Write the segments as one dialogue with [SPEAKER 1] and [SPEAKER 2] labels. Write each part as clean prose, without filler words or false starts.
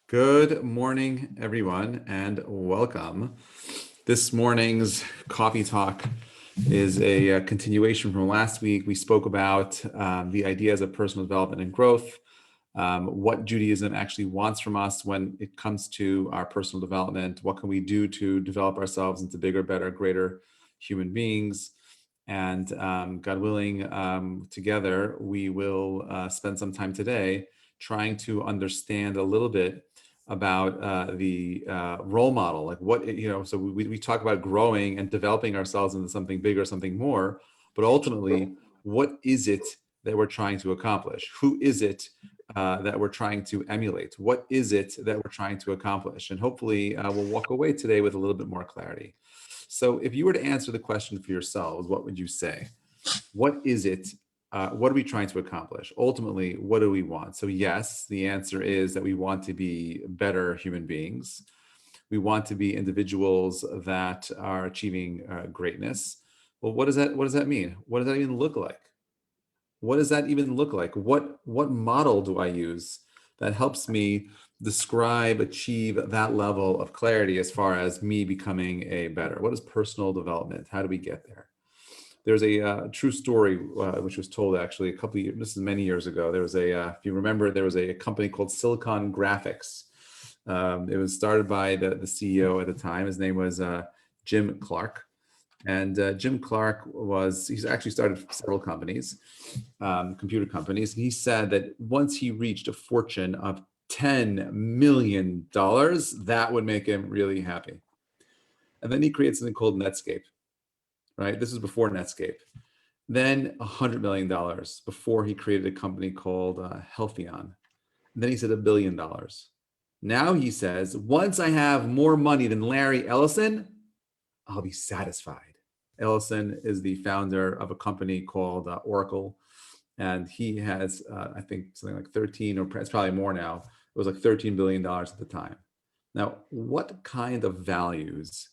[SPEAKER 1] Good morning, everyone, and welcome. This morning's coffee talk is a continuation from last week. We spoke about the ideas of personal development and growth, what Judaism actually wants from us when it comes to our personal development. What can we do to develop ourselves into bigger, better, greater human beings? And God willing, together, we will spend some time today trying to understand a little bit about the role model, like so we talk about growing and developing ourselves into something bigger, something more, but ultimately, what is it that we're trying to accomplish? Who is it that we're trying to emulate? What is it that we're trying to accomplish? And hopefully we'll walk away today with a little bit more clarity. So if you were to answer the question for yourselves, what would you say? What is it? What are we trying to accomplish? Ultimately, what do we want? So yes, the answer is that we want to be better human beings. We want to be individuals that are achieving greatness. Well, what does that mean? What does that even look like? What does that even look like? What model do I use that helps me describe, achieve that level of clarity as far as me becoming a better? What is personal development? How do we get there? There's a true story which was told actually a couple of years. This is many years ago. There was if you remember, there was a company called Silicon Graphics. It was started by the CEO at the time. His name was Jim Clark. And Jim Clark he's actually started several companies, computer companies. And he said that once he reached a fortune of $10 million, that would make him really happy. And then he created something called Netscape, right? This is before Netscape. Then $100 million before he created a company called Healthion. And then he said $1 billion. Now he says, once I have more money than Larry Ellison, I'll be satisfied. Ellison is the founder of a company called Oracle, and he has, I think, something like 13, or it's probably more now. It was like $13 billion at the time. Now, what kind of values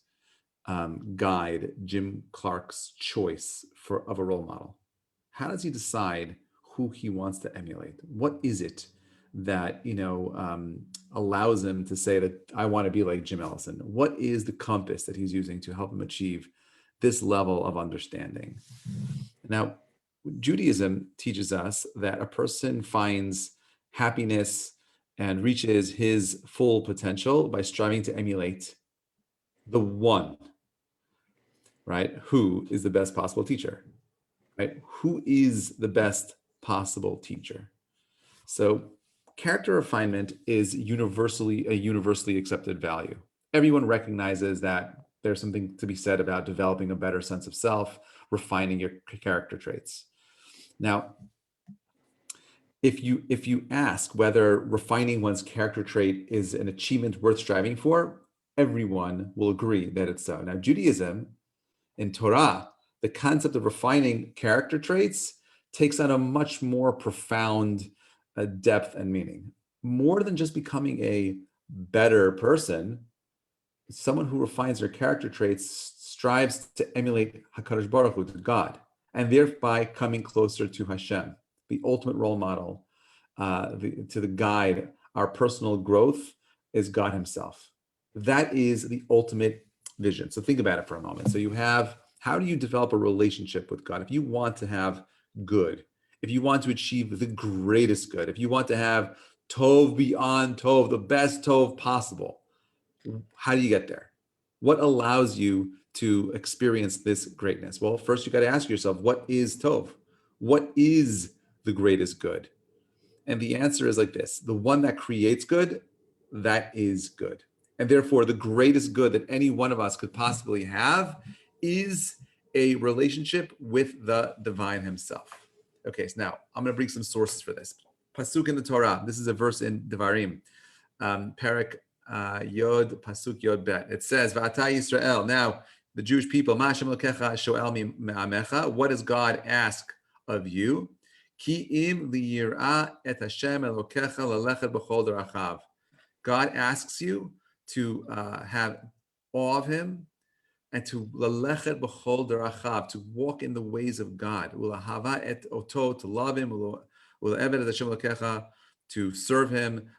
[SPEAKER 1] guide Jim Clark's choice of a role model? How does he decide who he wants to emulate? What is it that allows him to say that I want to be like Jim Ellison? What is the compass that he's using to help him achieve this level of understanding? Now, Judaism teaches us that a person finds happiness and reaches his full potential by striving to emulate the one, right? Who is the best possible teacher, right? Who is the best possible teacher? So character refinement is a universally accepted value. Everyone recognizes that there's something to be said about developing a better sense of self, refining your character traits. Now, if you ask whether refining one's character trait is an achievement worth striving for, everyone will agree that it's so. Now, Judaism, in Torah, the concept of refining character traits takes on a much more profound depth and meaning. More than just becoming a better person, someone who refines their character traits strives to emulate HaKadosh Baruch Hu, to God, and thereby coming closer to Hashem, the ultimate role model, to the guide. Our personal growth is God Himself. That is the ultimate vision. So think about it for a moment. So how do you develop a relationship with God? If you want to have good, if you want to achieve the greatest good, if you want to have Tov beyond Tov, the best Tov possible, how do you get there? What allows you to experience this greatness? Well, first you got to ask yourself, what is Tov? What is the greatest good? And the answer is like this: the one that creates good, that is good. And therefore, the greatest good that any one of us could possibly have is a relationship with the divine himself. Okay, so now I'm going to bring some sources for this. Pasuk in the Torah. This is a verse in Devarim, Perek Yod, Pasuk Yod Bet. It says, V'ata Yisrael. Now, the Jewish people, Ma Hashem Elokecha shoel me'amecha. What does God ask of you? Ki im liyir'a et Hashem Elokecha lelechet b'chol derachav. God asks you to have awe of Him and to lelechet b'chol derachav, to walk in the ways of God. Ulahava et oto, to love Him. Ula'eved et Hashem Elokecha, to serve him.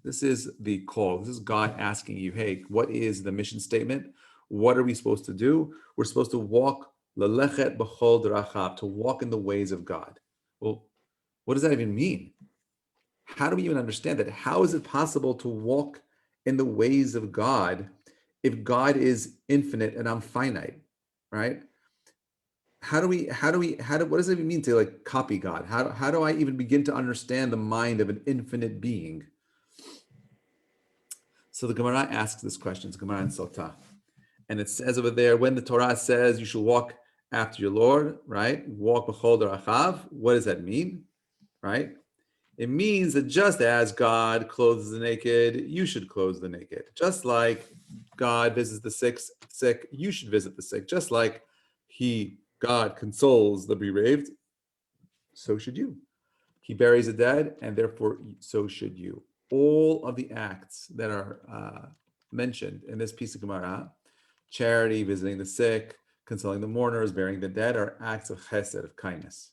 [SPEAKER 1] This is the call. This is God asking you, hey, what is the mission statement? What are we supposed to do? We're supposed to walk lelechet b'chol derachab, to walk in the ways of God. Well, what does that even mean? How do we even understand that? How is it possible to walk in the ways of God if God is infinite and I'm finite, right? What does it even mean to like copy God? How do I even begin to understand the mind of an infinite being? So the Gemara asks this question. It's Gemara in Sotah. And it says over there, when the Torah says you should walk after your Lord, right? Walk b'chol derachav. What does that mean, right? It means that just as God clothes the naked, you should clothe the naked. Just like God visits the sick, you should visit the sick. Just like God consoles the bereaved, so should you. He buries the dead, and therefore so should you. All of the acts that are mentioned in this piece of Gemara, charity, visiting the sick, consoling the mourners, burying the dead, are acts of chesed, of kindness.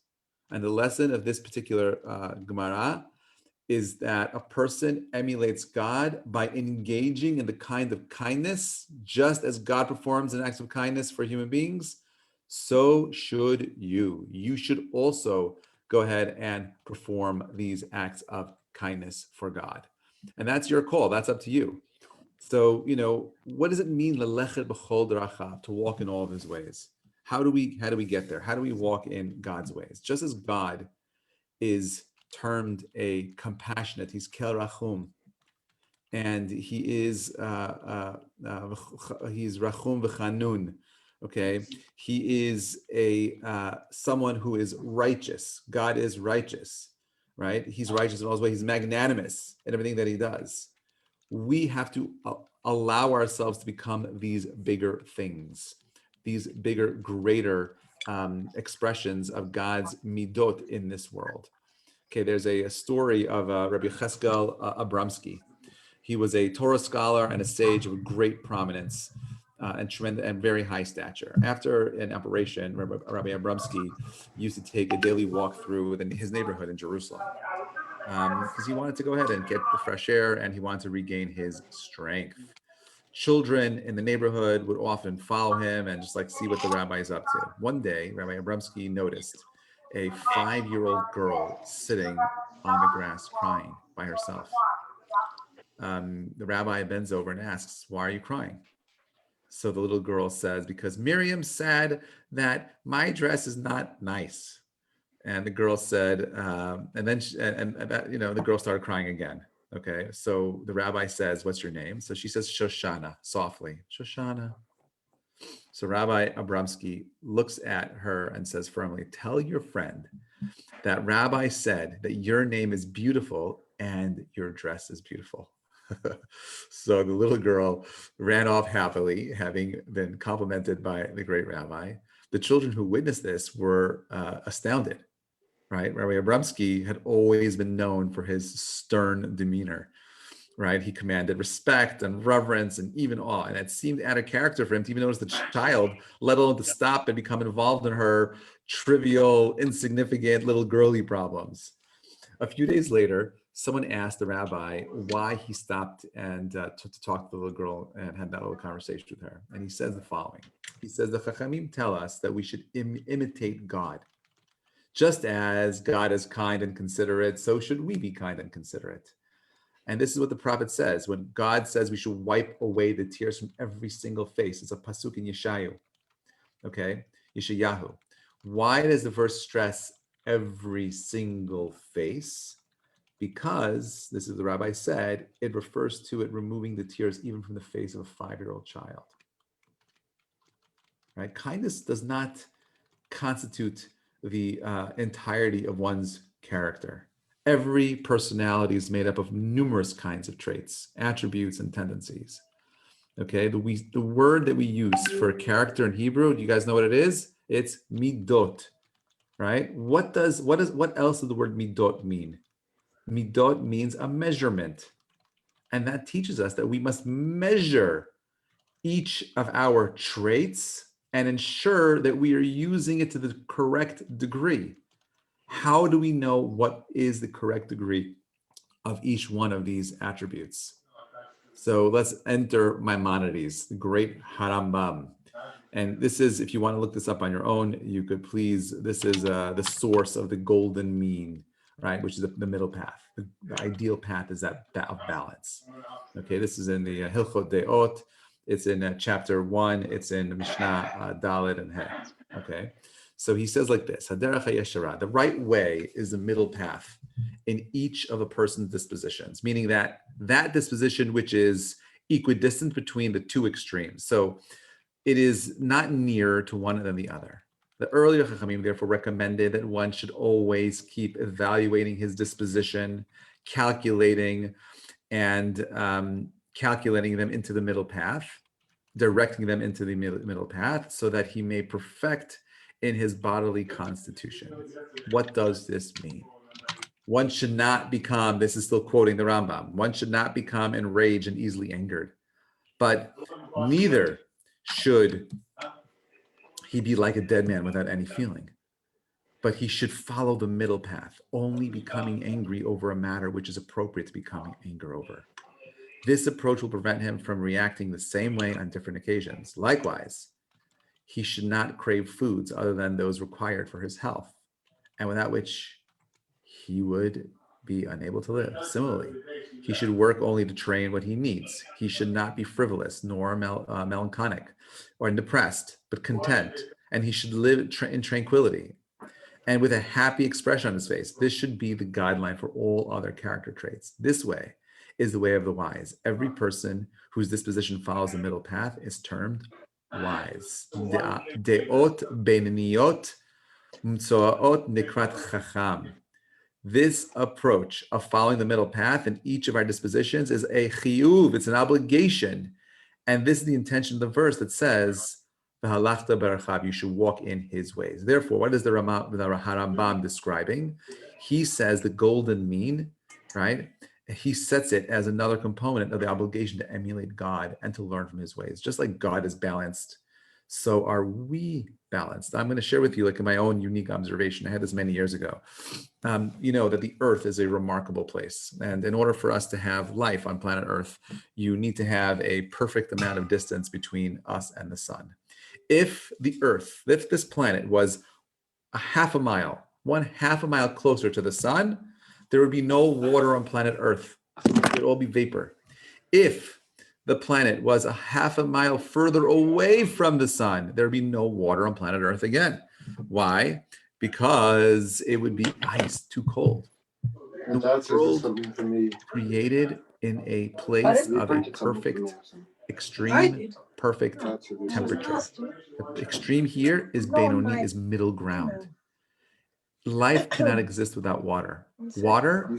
[SPEAKER 1] And the lesson of this particular Gemara is that a person emulates God by engaging in the kind of kindness, just as God performs an act of kindness for human beings, so should you. You should also go ahead and perform these acts of kindness for God. And that's your call. That's up to you. So, what does it mean, lelechet b'chol derachav, to walk in all of his ways? How do we get there? How do we walk in God's ways? Just as God is termed a compassionate, he's kel rachum, and he is he's rachum v'chanun. Okay, he is a someone who is righteous. God is righteous, right? He's righteous in all his ways. He's magnanimous in everything that he does. We have to allow ourselves to become these bigger things, these bigger, greater expressions of God's midot in this world. Okay, there's a story of Rabbi Cheskel Abramsky. He was a Torah scholar and a sage of great prominence and very high stature. After an operation, Rabbi Abramsky used to take a daily walk through his neighborhood in Jerusalem because he wanted to go ahead and get the fresh air and he wanted to regain his strength. Children in the neighborhood would often follow him and just like see what the rabbi is up to. One day, Rabbi Abramsky noticed a 5-year-old girl sitting on the grass crying by herself. The rabbi bends over and asks, "Why are you crying?" So the little girl says, "Because Miriam said that my dress is not nice." And the girl said, and then the girl started crying again. Okay, so the rabbi says, "What's your name?" So she says, "Shoshana," softly, "Shoshana." So Rabbi Abramsky looks at her and says firmly, "Tell your friend that Rabbi said that your name is beautiful and your dress is beautiful." So the little girl ran off happily, having been complimented by the great rabbi. The children who witnessed this were astounded, right? Rabbi Abramsky had always been known for his stern demeanor, right? He commanded respect and reverence and even awe. And it seemed out of character for him to even notice the child, let alone to stop and become involved in her trivial, insignificant little girly problems. A few days later, someone asked the rabbi why he stopped and to talk to the little girl and had that little conversation with her. And he says the following. He says, the Chachamim tell us that we should imitate God. Just as God is kind and considerate, so should we be kind and considerate. And this is what the prophet says. When God says we should wipe away the tears from every single face, it's a pasuk in Yeshayu, okay? Yeshayahu. Why does the verse stress every single face? Because, this is the rabbi said, it refers to it removing the tears even from the face of a 5-year-old child. Right? Kindness does not constitute the entirety of one's character. Every personality is made up of numerous kinds of traits, attributes, and tendencies. Okay, the word that we use for character in Hebrew, do you guys know what it is? It's midot, right? What else does the word midot mean? Midot means a measurement. And that teaches us that we must measure each of our traits and ensure that we are using it to the correct degree. How do we know what is the correct degree of each one of these attributes? So let's enter Maimonides, the great Harambam. And this is, if you want to look this up on your own, you could please, this is the source of the golden mean, right? Which is the middle path. The ideal path is that of balance. Okay, this is in the Hilchot Deot. It's in chapter 1. It's in Mishnah Dalet and He. Okay, so he says like this, Haderech HaYeshara, the right way is the middle path in each of a person's dispositions, meaning that disposition which is equidistant between the two extremes. So it is not nearer to one than the other. The earlier Chachamim therefore recommended that one should always keep evaluating his disposition, calculating them into the middle path, directing them into the middle path so that he may perfect in his bodily constitution. What does this mean? One should not become, this is still quoting the Rambam, one should not become enraged and easily angered, but neither should he be like a dead man without any feeling, but he should follow the middle path, only becoming angry over a matter which is appropriate to becoming angry over. This approach will prevent him from reacting the same way on different occasions. Likewise, he should not crave foods other than those required for his health, and without which he would be unable to live. Similarly, he should work only to train what he needs. He should not be frivolous, nor melancholic, or depressed, but content, and he should live in tranquility and with a happy expression on his face. This should be the guideline for all other character traits. This way is the way of the wise. Every person whose disposition follows the middle path is termed wise. Deot beniniot mtsoaot nikrat chacham. This approach of following the middle path in each of our dispositions is a chiyuv, it's an obligation. And this is the intention of the verse that says, V'halachta b'arachav, you should walk in his ways. Therefore, what is the Harambam describing? He says the golden mean, right? He sets it as another component of the obligation to emulate God and to learn from his ways. Just like God is balanced, so are we balanced. I'm going to share with you, like in my own unique observation, I had this many years ago, you know, that the earth is a remarkable place. And in order for us to have life on planet Earth, you need to have a perfect amount of distance between us and the sun. If the earth, if this planet was a half a mile, 1/2 mile closer to the sun, there would be no water on planet Earth. It would all be vapor. If the planet was a 1/2 mile further away from the sun, there would be no water on planet Earth again. Why? Because it would be ice, too cold. The world created in a place of a perfect, extreme, perfect temperature. The extreme here is Benoni, is middle ground. Life cannot exist without water. Water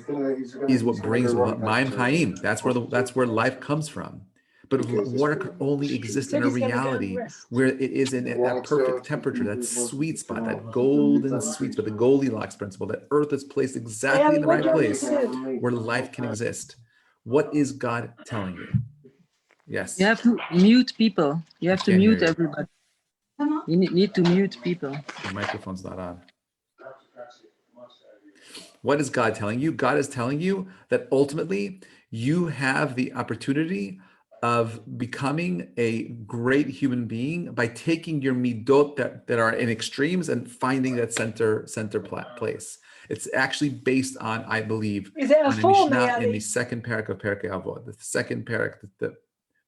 [SPEAKER 1] is what brings Mayim Chaim. That's where life comes from. But water could only exist in a reality where it is in that perfect temperature, that sweet spot, that golden sweet spot, the Goldilocks principle, that earth is placed exactly in the right place where life can exist. What is God telling you? Yes.
[SPEAKER 2] You have to mute people. You have to mute everybody. You need to mute people.
[SPEAKER 1] The microphone's not on. What is God telling you? God is telling you that ultimately you have the opportunity of becoming a great human being by taking your midot that are in extremes and finding that center place. It's actually based on, I believe, on a Mishnah in the second parak of Perkei Avot, the second parak, the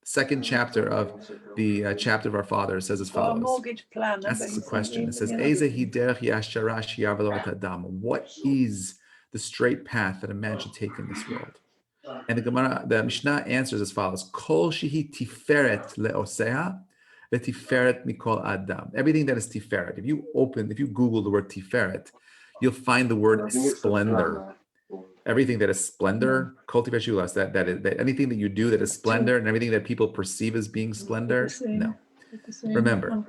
[SPEAKER 1] second chapter of the chapter of our Father says as follows. Asks the question. It says, what is the straight path that a man should take in this world? And the Mishnah answers as follows: Kol shehi tiferet le'osea, ve'tiferet mikol adam. Everything that is tiferet. If you Google the word tiferet, you'll find the word splendor. Everything that is splendor, kol tiferet shulas, that anything that you do that is splendor, and everything that people perceive as being splendor, no. Remember,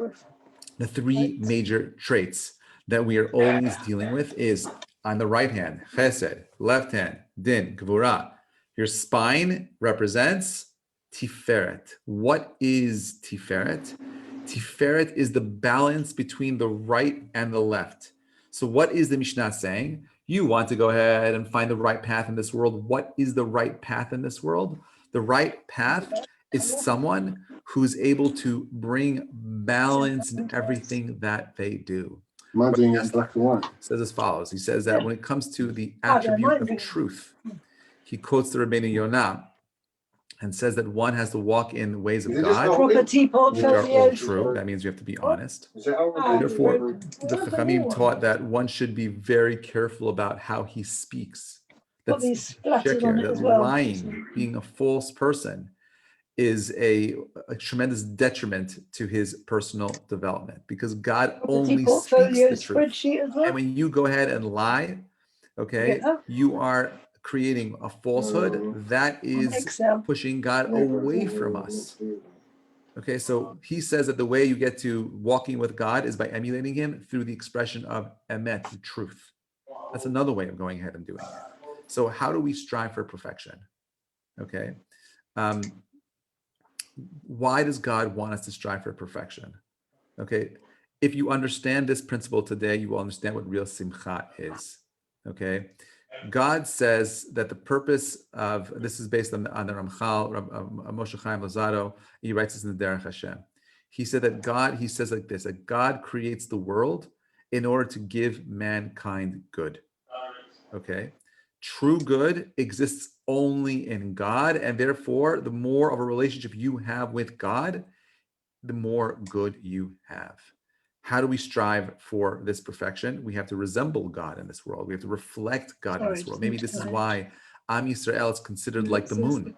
[SPEAKER 1] the three major traits that we are always dealing with is on the right hand, chesed, left hand, din, gvura. Your spine represents tiferet. What is tiferet? Tiferet is the balance between the right and the left. So what is the Mishnah saying? You want to go ahead and find the right path in this world. What is the right path in this world? The right path is someone who's able to bring balance in everything that they do. Says as follows. He says that when it comes to the attribute of truth, he quotes the Rabbeinu Yonah and says that one has to walk in the ways of God, which are all true. That means you have to be honest. Therefore, the Chachamim taught that one should be very careful about how he speaks. That's shekir, that lying, being a false person, is a tremendous detriment to his personal development, because God only speaks the truth. And when you go ahead and lie, okay, you are creating a falsehood that is pushing God away from us. Okay, so he says that the way you get to walking with God is by emulating him through the expression of emet, truth. That's another way of going ahead and doing it. So how do we strive for perfection? Okay. Why does God want us to strive for perfection? Okay. If you understand this principle today, you will understand what real simcha is. Okay. God says that the purpose of this is based on the Ramchal, Moshe Chaim Lozado. He writes this in the Derech Hashem. He said that God, he says like this, that God creates the world in order to give mankind good. Okay. True good exists only in God, and therefore, the more of a relationship you have with God, the more good you have. How do we strive for this perfection? We have to resemble God in this world. We have to reflect God in this world. Maybe this is why Am Yisrael is considered like the moon,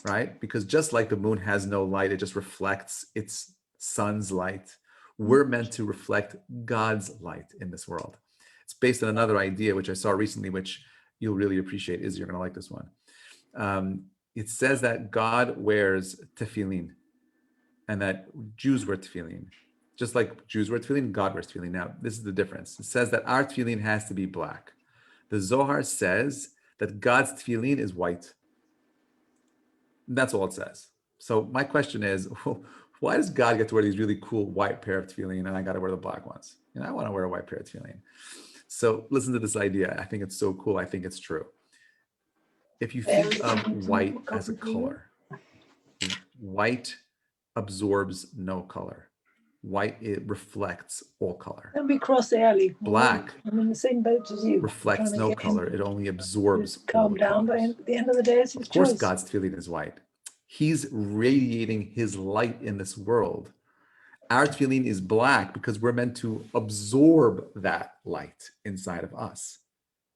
[SPEAKER 1] right? Because just like the moon has no light, it just reflects its sun's light. We're meant to reflect God's light in this world. It's based on another idea, which I saw recently, which you'll really appreciate. You're going to like this one. It says that God wears tefillin and that Jews wear tefillin. Just like Jews wear tefillin, God wears tefillin. Now, this is the difference. It says that our tefillin has to be black. The Zohar says that God's tefillin is white. That's all it says. So my question is, why does God get to wear these really cool white pair of tefillin and I got to wear the black ones? And I want to wear a white pair of tefillin. So listen to this idea. I think it's so cool. I think it's true. If you think of white as a color, white absorbs no color. White, it reflects all color.
[SPEAKER 3] And we cross the alley.
[SPEAKER 1] Black,
[SPEAKER 3] I'm in the same boat as you.
[SPEAKER 1] Reflects no color. It only absorbs
[SPEAKER 3] calm down, but at the end of the day, it's his
[SPEAKER 1] choice. Of course,
[SPEAKER 3] choice.
[SPEAKER 1] God's tefillin is white. He's radiating his light in this world. Our tefillin is black because we're meant to absorb that light inside of us,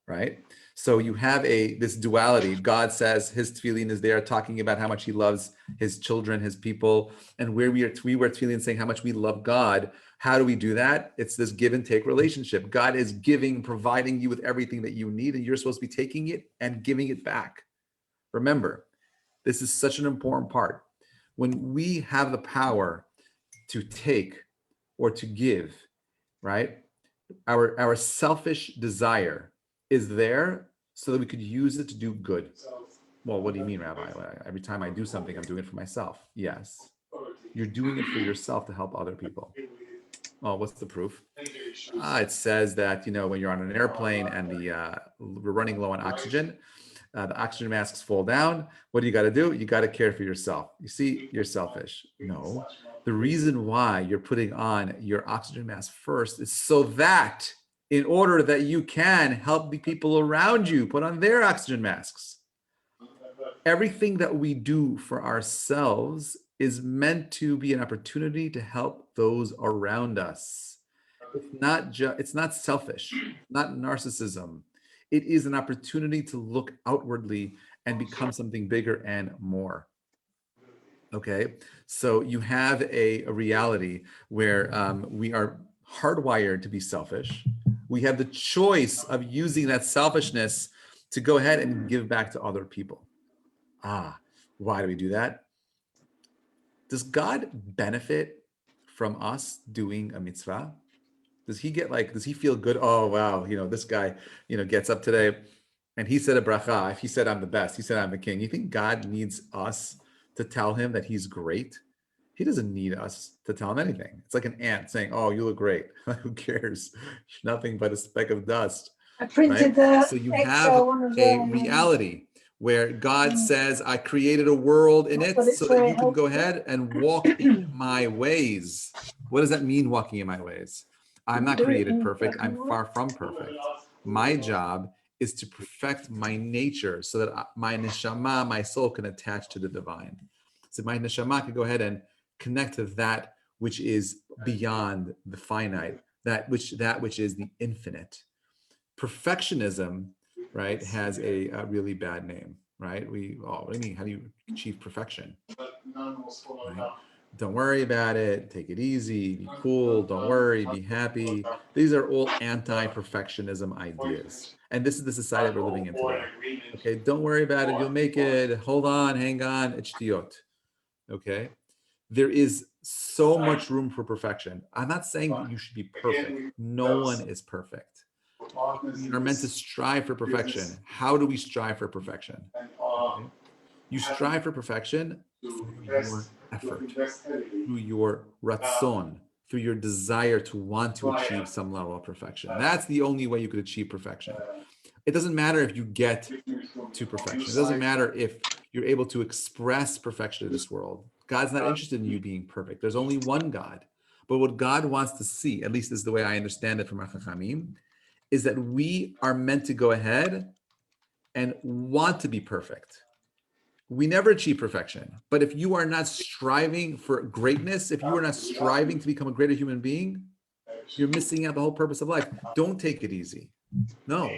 [SPEAKER 1] right? So you have this duality. God says his tefillin is there talking about how much he loves his children, his people, and we wear tefillin saying how much we love God. How do we do that? It's this give and take relationship. God is giving, providing you with everything that you need, and you're supposed to be taking it and giving it back. Remember, this is such an important part. When we have the power to take or to give, right? Our selfish desire is there so that we could use it to do good. Well, what do you mean, Rabbi? Every time I do something, I'm doing it for myself. Yes. You're doing it for yourself to help other people. Oh, what's the proof? It says that, when you're on an airplane and we're running low on oxygen, the oxygen masks fall down. What do? You got to care for yourself. You see, you're selfish. No, the reason why you're putting on your oxygen mask first is so that in order that you can help the people around you put on their oxygen masks. Everything that we do for ourselves is meant to be an opportunity to help those around us. It's not selfish, not narcissism. It is an opportunity to look outwardly and become something bigger and more. Okay, so you have a reality where we are hardwired to be selfish. We have the choice of using that selfishness to go ahead and give back to other people. Why do we do that? Does God benefit from us doing a mitzvah? Does he feel good? Oh, wow, this guy, gets up today and he said a bracha. If he said, I'm the best, he said, I'm the king. You think God needs us to tell him that he's great? He doesn't need us to tell him anything. It's like an ant saying, "Oh, you look great." Who cares? You're nothing but a speck of dust.
[SPEAKER 3] I printed
[SPEAKER 1] Right?
[SPEAKER 3] the
[SPEAKER 1] So you
[SPEAKER 3] Excel
[SPEAKER 1] have
[SPEAKER 3] one as
[SPEAKER 1] a
[SPEAKER 3] well.
[SPEAKER 1] reality where God says, "I created a world in it
[SPEAKER 3] But it's
[SPEAKER 1] so that
[SPEAKER 3] very
[SPEAKER 1] you can go
[SPEAKER 3] helpful.
[SPEAKER 1] ahead and walk in my ways." What does that mean, walking in my ways? I'm not
[SPEAKER 3] Do it
[SPEAKER 1] created
[SPEAKER 3] in
[SPEAKER 1] perfect.
[SPEAKER 3] black
[SPEAKER 1] I'm
[SPEAKER 3] and white.
[SPEAKER 1] far from perfect. My job is to perfect my nature so that my neshama, my soul, can attach to the divine. So my neshama can go ahead and connect to that which is beyond the finite, that which is the infinite. Perfectionism, right, has a really bad name, right? What do you mean? How do you achieve perfection? Right? Don't worry about it. Take it easy. Be cool. Don't worry. Be happy. These are all anti-perfectionism ideas. And this is the society that we're living in today. Okay, don't worry about it. You'll make it. Hold on, hang on. It's shtiyot. Okay? There is so much room for perfection. I'm not saying that you should be perfect. No one is perfect. We are meant to strive for perfection. How do we strive for perfection? Okay? You strive for perfection through your effort, through your ratzon, through your desire to want to achieve some level of perfection. That's the only way you could achieve perfection. It doesn't matter if you get to perfection. It doesn't matter if you're able to express perfection in this world. God's not interested in you being perfect. There's only one God. But what God wants to see, at least is the way I understand it from our Chachamim, is that we are meant to go ahead and want to be perfect. We never achieve perfection. But if you are not striving for greatness, if you are not striving to become a greater human being, you're missing out the whole purpose of life. Don't take it easy. No.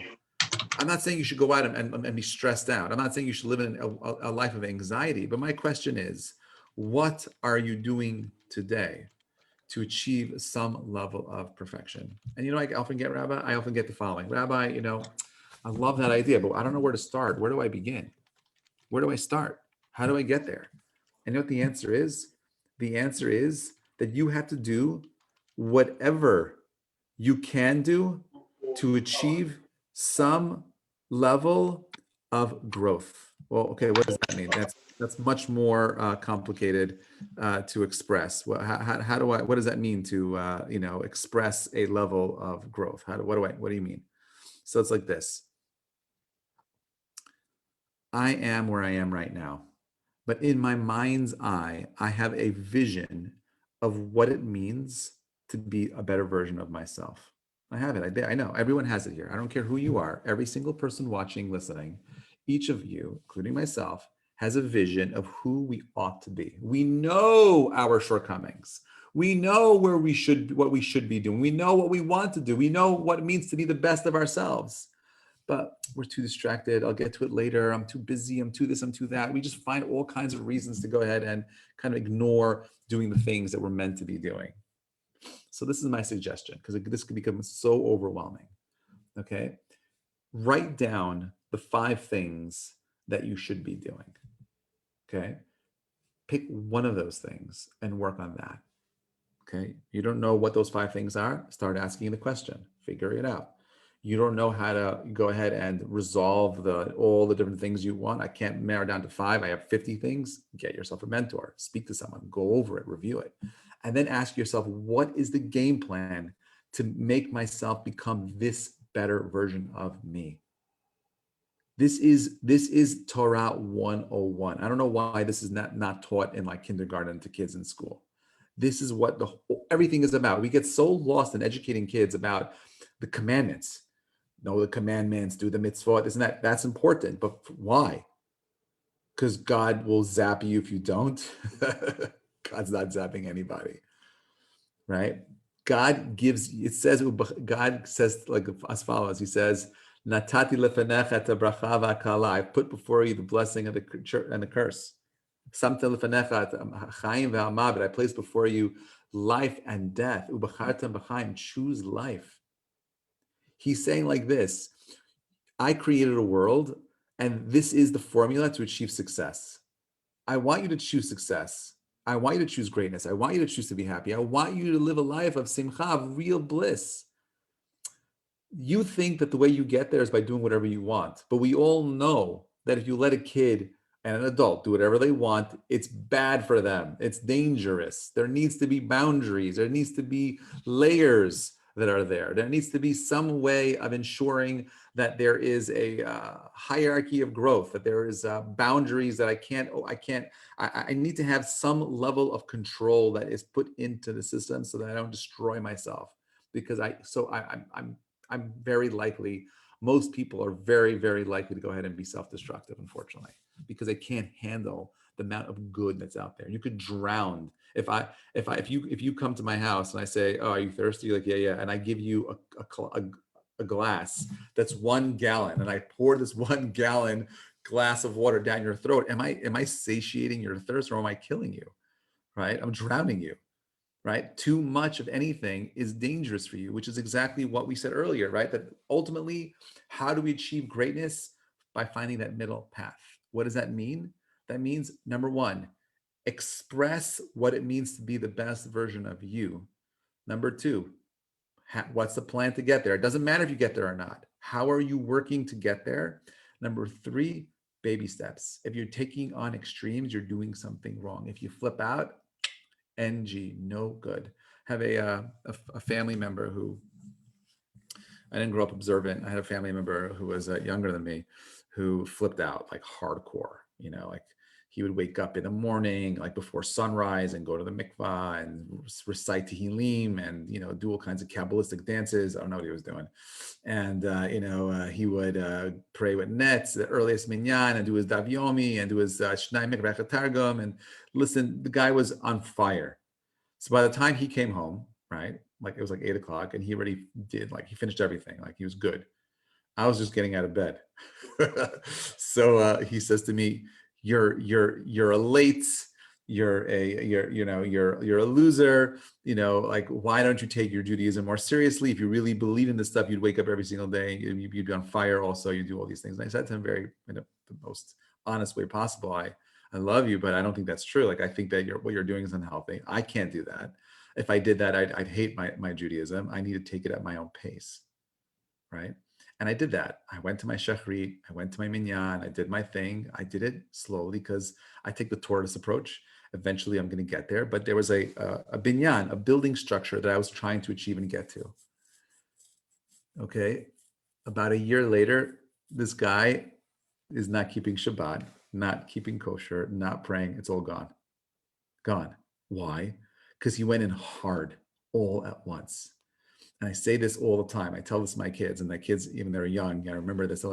[SPEAKER 1] I'm not saying you should go out and be stressed out. I'm not saying you should live in a life of anxiety. But my question is, what are you doing today to achieve some level of perfection? And I often get, Rabbi, I often get the following. Rabbi, I love that idea, but I don't know where to start. Where do I begin? Where do I start? How do I get there? And you know what the answer is? The answer is that you have to do whatever you can do to achieve some level of growth. Well, okay, what does that mean? That's much more complicated to express. Well, what does that mean to express a level of growth? What do you mean? So it's like this. I am where I am right now, but in my mind's eye, I have a vision of what it means to be a better version of myself. I have it. I know everyone has it here. I don't care who you are. Every single person watching, listening, each of you, including myself, has a vision of who we ought to be. We know our shortcomings. We know what we should be doing. We know what we want to do. We know what it means to be the best of ourselves. But we're too distracted. I'll get to it later. I'm too busy. I'm too this, I'm too that. We just find all kinds of reasons to go ahead and kind of ignore doing the things that we're meant to be doing. So this is my suggestion, because this could become so overwhelming. Okay. Write down the 5 things that you should be doing. Okay. Pick one of those things and work on that. Okay. You don't know what those 5 things are? Start asking the question. Figure it out. You don't know how to go ahead and resolve all the different things you want. I can't narrow down to 5. I have 50 things. Get yourself a mentor. Speak to someone. Go over it. Review it. And then ask yourself, what is the game plan to make myself become this better version of me? This is Torah 101. I don't know why this is not taught in like kindergarten to kids in school. This is what everything is about. We get so lost in educating kids about the commandments. Know the commandments, do the mitzvot, isn't that? That's important. But why? Because God will zap you if you don't. God's not zapping anybody, right? God says like as follows. He says, Natati lefenecha et bracha v'akala. I put before you the blessing and the curse. Samta lefenecha chaim v'amavet. I place before you life and death. Ubachartam b'chaim. Choose life. He's saying like this: I created a world, and this is the formula to achieve success. I want you to choose success. I want you to choose greatness. I want you to choose to be happy. I want you to live a life of simcha, of real bliss. You think that the way you get there is by doing whatever you want, but we all know that if you let a kid and an adult do whatever they want, it's bad for them. It's dangerous. There needs to be boundaries. There needs to be layers that are there. There needs to be some way of ensuring that there is a hierarchy of growth, that there is boundaries that I need to have some level of control that is put into the system so that I don't destroy myself. Because I'm very likely, most people are very, very likely to go ahead and be self-destructive, unfortunately, because they can't handle the amount of good that's out there. You could drown. If you come to my house and I say, "Oh, are you thirsty?" You're like, yeah, and I give you a glass that's 1 gallon, and I pour this 1 gallon glass of water down your throat. Am I satiating your thirst, or am I killing you? Right? I'm drowning you. Right? Too much of anything is dangerous for you, which is exactly what we said earlier, right? That ultimately, how do we achieve greatness? By finding that middle path. What does that mean? That means, number one, express what it means to be the best version of you. Number two, what's the plan to get there? It doesn't matter if you get there or not. How are you working to get there? Number three, baby steps. If you're taking on extremes, you're doing something wrong. If you flip out, NG, no good. Have a family member who, I didn't grow up observant. I had a family member who was younger than me, who flipped out like hardcore. Like he would wake up in the morning, like before sunrise, and go to the mikvah and recite Theline and do all kinds of Kabbalistic dances. I don't know what he was doing, and he would pray with nets, the earliest minyan, and do his daf yomi and do his shnai mikvah targum. And listen, the guy was on fire. So by the time he came home, right, like it was like 8 o'clock, and he already he finished everything, like he was good. I was just getting out of bed. So he says to me, "You're a late. You're a loser. Like, why don't you take your Judaism more seriously? If you really believe in this stuff, you'd wake up every single day. You'd be on fire. Also, you do all these things." And I said to him very, the most honest way possible, I love you, but I don't think that's true. Like, I think that what you're doing is unhealthy. I can't do that. If I did that, I'd hate my Judaism. I need to take it at my own pace, right? And I did that. I went to my shachrit, I went to my minyan, I did my thing. I did it slowly because I take the Torahist approach. Eventually, I'm going to get there. But there was a binyan, a building structure that I was trying to achieve and get to. Okay, about a year later, this guy is not keeping Shabbat, not keeping kosher, not praying. It's all gone. Gone. Why? Because he went in hard all at once. And I say this all the time. I tell this to my kids, and my kids, even they're young, I remember this.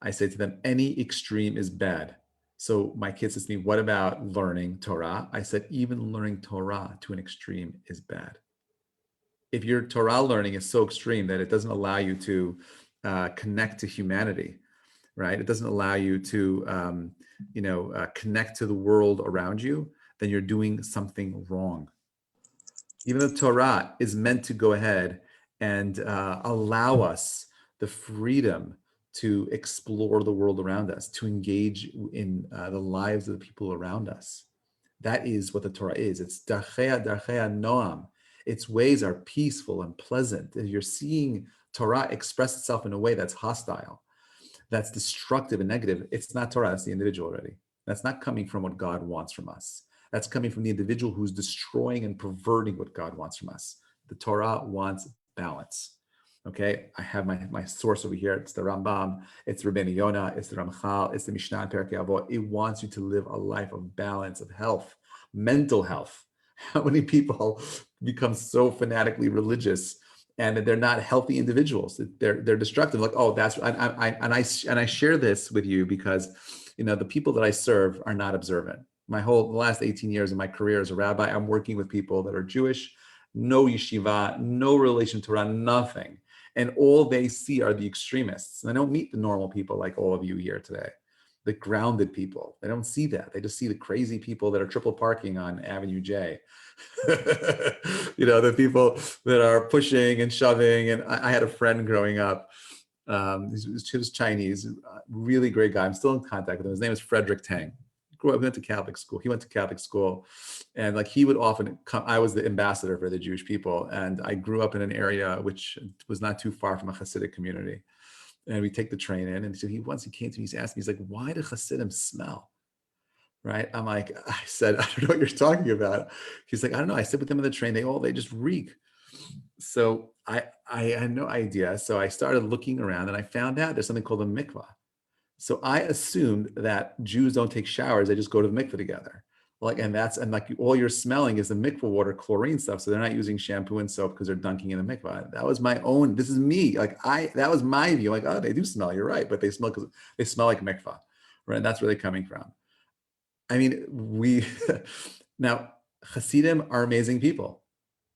[SPEAKER 1] I say to them, any extreme is bad. So my kids says to me, "What about learning Torah?" I said, even learning Torah to an extreme is bad. If your Torah learning is so extreme that it doesn't allow you to connect to humanity, right? It doesn't allow you to, connect to the world around you, then you're doing something wrong. Even though Torah is meant to go ahead and allow us the freedom to explore the world around us, to engage in the lives of the people around us. That is what the Torah is. It's darchea noam. Its ways are peaceful and pleasant. If you're seeing Torah express itself in a way that's hostile, that's destructive and negative, it's not Torah, it's the individual already. That's not coming from what God wants from us. That's coming from the individual who's destroying and perverting what God wants from us. The Torah wants balance. Okay, I have my source over here. It's the Rambam, it's Rabbeinu Yonah, it's the Ramchal, it's the Mishnah and Perkei Avot. It wants you to live a life of balance, of health, mental health. How many people become so fanatically religious and they're not healthy individuals? They're destructive. Like, oh, that's I share this with you because the people that I serve are not observant. The last 18 years of my career as a rabbi, I'm working with people that are Jewish, no yeshiva, no relation to Torah, nothing. And all they see are the extremists. And they don't meet the normal people like all of you here today, the grounded people. They don't see that. They just see the crazy people that are triple parking on Avenue J. The people that are pushing and shoving. And I had a friend growing up. He was Chinese, really great guy. I'm still in contact with him. His name is Frederick Tang. He went to Catholic school. And like he would often come. I was the ambassador for the Jewish people, and I grew up in an area which was not too far from a Hasidic community. And we take the train in, and so once he came to me, he asked me, he's like, "Why do Hasidim smell?" right? I'm like, I said, I don't know what you're talking about. He's like, I don't know. I sit with them on the train. They just reek. So I had no idea. So I started looking around and I found out there's something called a mikvah. So I assumed that Jews don't take showers; they just go to the mikveh together. And like all you're smelling is the mikveh water, chlorine stuff. So they're not using shampoo and soap because they're dunking in the mikveh. That was my own. This is me. That was my view. Like, oh, they do smell. You're right, but they smell because they smell like mikveh, right? And that's where they're coming from. I mean, now Hasidim are amazing people.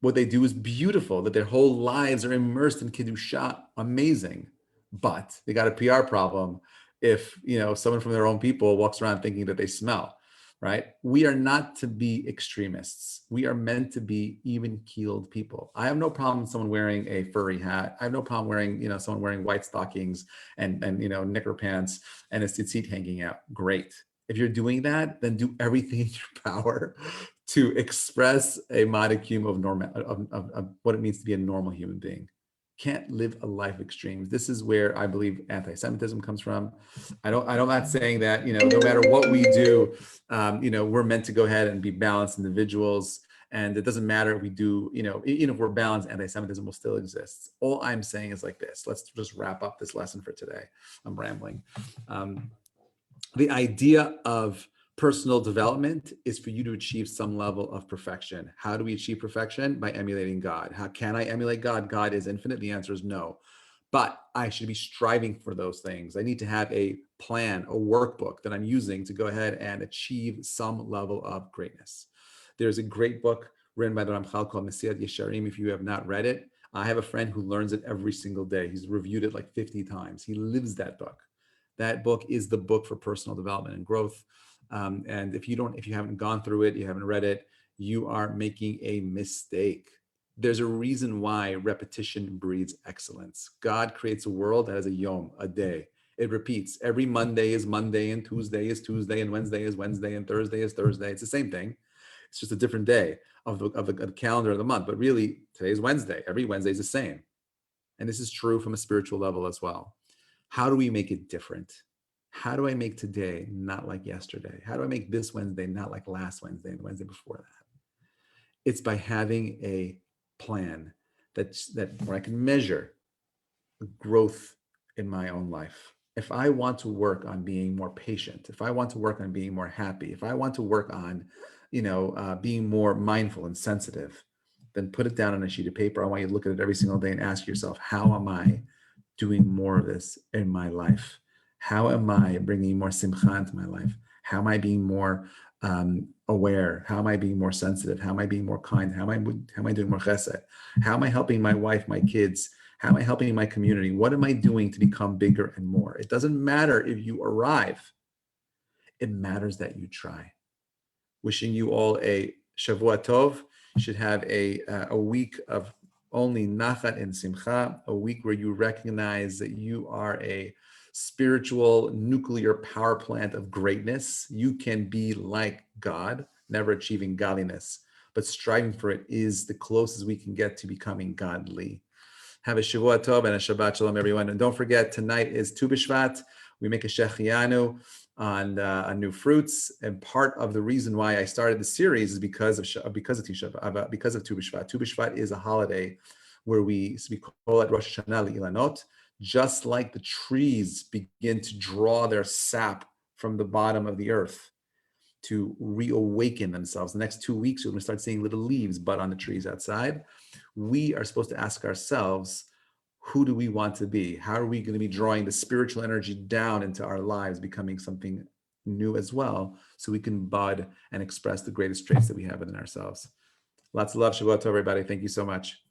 [SPEAKER 1] What they do is beautiful. That their whole lives are immersed in Kiddusha, amazing. But they got a PR problem if someone from their own people walks around thinking that they smell, right? We are not to be extremists. We are meant to be even-keeled people. I have no problem with someone wearing a furry hat. I have no problem wearing, someone wearing white stockings and knicker pants and a tzitzit hanging out. Great. If you're doing that, then do everything in your power to express a modicum of what it means to be a normal human being. Can't live a life of extremes. This is where I believe anti-Semitism comes from. I'm not saying that, no matter what we do, we're meant to go ahead and be balanced individuals. And it doesn't matter if we do, even if we're balanced, anti-Semitism will still exist. All I'm saying is like this. Let's just wrap up this lesson for today. I'm rambling. The idea of personal development is for you to achieve some level of perfection. How do we achieve perfection? By emulating God. How can I emulate God? God is infinite. The answer is no. But I should be striving for those things. I need to have a plan, a workbook that I'm using to go ahead and achieve some level of greatness. There's a great book written by the Ramchal called Mesilat Yesharim. If you have not read it, I have a friend who learns it every single day. He's reviewed it like 50 times. He lives that book. That book is the book for personal development and growth. And if you haven't gone through it, you haven't read it, you are making a mistake. There's a reason why repetition breeds excellence. God creates a world that has a yom, a day. It repeats. Every Monday is Monday, and Tuesday is Tuesday, and Wednesday is Wednesday, and Thursday is Thursday. It's the same thing. It's just a different day of the calendar of the month. But really, today is Wednesday. Every Wednesday is the same. And this is true from a spiritual level as well. How do we make it different? How do I make today not like yesterday? How do I make this Wednesday not like last Wednesday and the Wednesday before that? It's by having a plan that where I can measure the growth in my own life. If I want to work on being more patient, if I want to work on being more happy, if I want to work on, being more mindful and sensitive, then put it down on a sheet of paper. I want you to look at it every single day and ask yourself, how am I doing more of this in my life? How am I bringing more simcha into my life? How am I being more aware? How am I being more sensitive? How am I being more kind? How am I doing more chesed? How am I helping my wife, my kids? How am I helping my community? What am I doing to become bigger and more? It doesn't matter if you arrive. It matters that you try. Wishing you all a Shavua Tov. You should have a week of only nachat and simcha, a week where you recognize that you are a spiritual nuclear power plant of greatness. You can be like God, never achieving godliness, but striving for it is the closest we can get to becoming godly. Have a Shavua Tov and a Shabbat Shalom, everyone. And don't forget, tonight is Tu B'Shvat. We make a Shechianu on new fruits, and part of the reason why I started the series is because of Tu B'Shvat. Tu B'Shvat is a holiday where we call it Rosh Hashanah Ilanot, just like the trees begin to draw their sap from the bottom of the earth to reawaken themselves. The next 2 weeks, we're going to start seeing little leaves bud on the trees outside. We are supposed to ask ourselves, who do we want to be? How are we going to be drawing the spiritual energy down into our lives, becoming something new as well, so we can bud and express the greatest traits that we have within ourselves? Lots of love, Shabbat, everybody. Thank you so much.